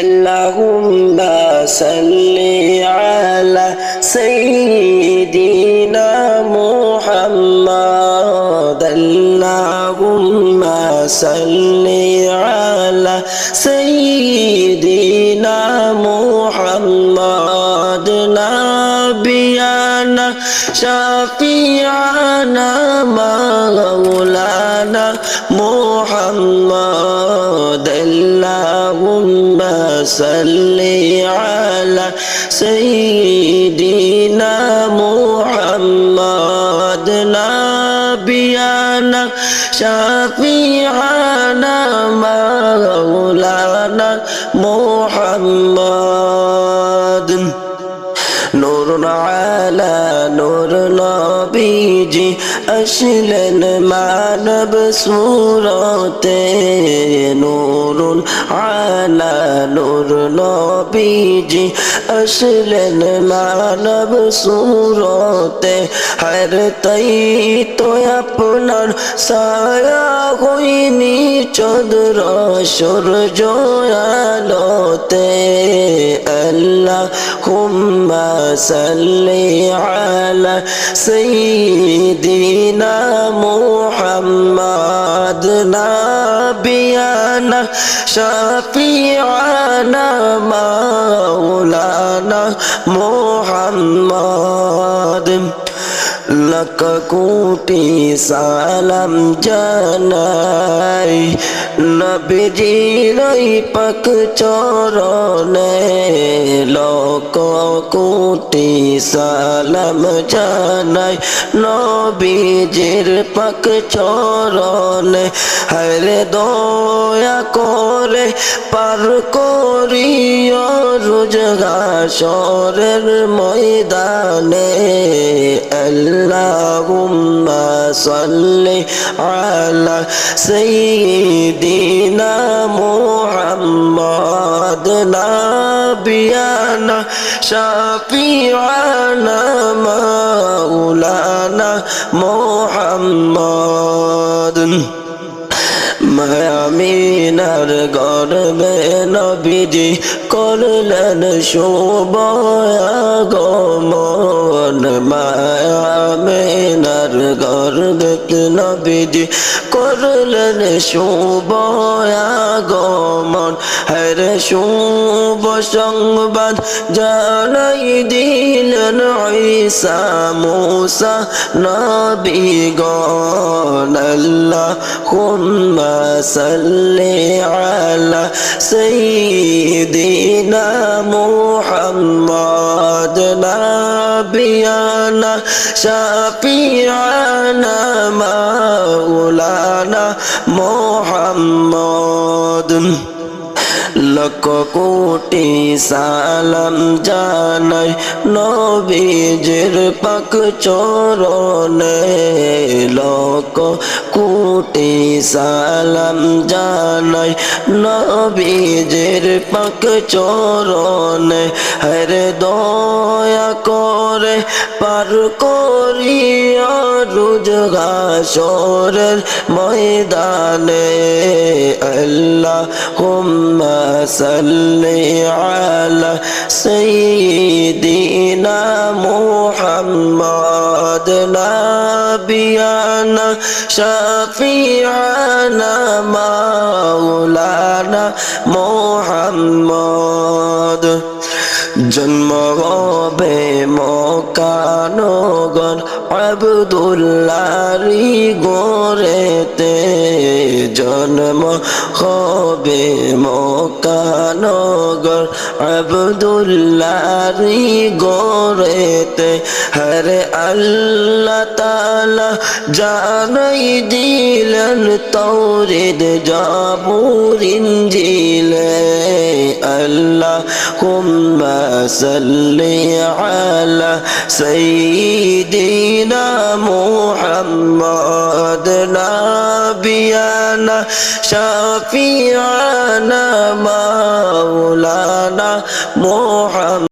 اللهم صل على سيدنا محمد اللهم صل على سيدنا محمد نبينا شفيعنا مولانا محمد اللهم صل على سيدنا محمد نبينا شفيعنا مولانا محمد نور على نور নবীজি আসলেন মানব সুরতে নূরুন আলা নূর নবীজি আসলেন মানব সুরতে হর তাই তো আপনার ছায়া হইনি চন্দ্র সূর্য আলোতে আল্লাহুম্মা সাল্লি আলা سيدنا محمد نبينا شفيعنا مولانا محمد لك কোটি সালাম জানাই নবীজির পাক চরণে লক কোটি সালাম জানাই নবীজির পাক চরণে হরে দয়া করে পার করিও রোজ হাসরের ময়দানে আল্লাহুম্মা সাল্লি আলা সাইয়্যিদিনা মুহাম্মদ নাবিয়ানা শাফিআনা মাওলানা মুহাম্মদ মায়ামিনার গর্বে নবীজি করলেন শুভ আগমন মায়ামিনার গর্বে নবীজি করলেন শুভ আগমন হরে শুভ সংবাদ জানাই দিলেন ঈসা মুসা নবীগণ আল্লাহুম্মা সাল্লি আলা সাইয়্যিদিনা মুহাম্মদ নাবিয়ানা শাফিআনা মাওলানা মুহাম্মদ লক্ষ কোটি সালাম জানাই নবীজির পাক চরণে লক্ষ কোটি সালাম জানাই নবীজির পাক চরণে হরে দয়া করে পার করিয়া রোজ হাসরের ময়দানে আল্লাহুম্মা সাল্লি আলা সাইয়্যিদিনা মুহাম্মদ নাবিয়ানা শাফিআনা মাওলানা মুহাম্মদ জন্ম হবে মক্কানগর আব্দুল্লাহরি গোরেতে জন্ম হবে মক্কানগর আব্দুল্লাহরি গোরেতে হরে আল্লাহ তাআলা জানাই দিলেন তাওরীত জাবুর ইনজিলে আল্লাহুম্মা সাল্লি আলা সাইয়্যিদিনা মুহাম্মদ নাবিয়ানা শাফিআনা মাওলানা মুহাম্মদ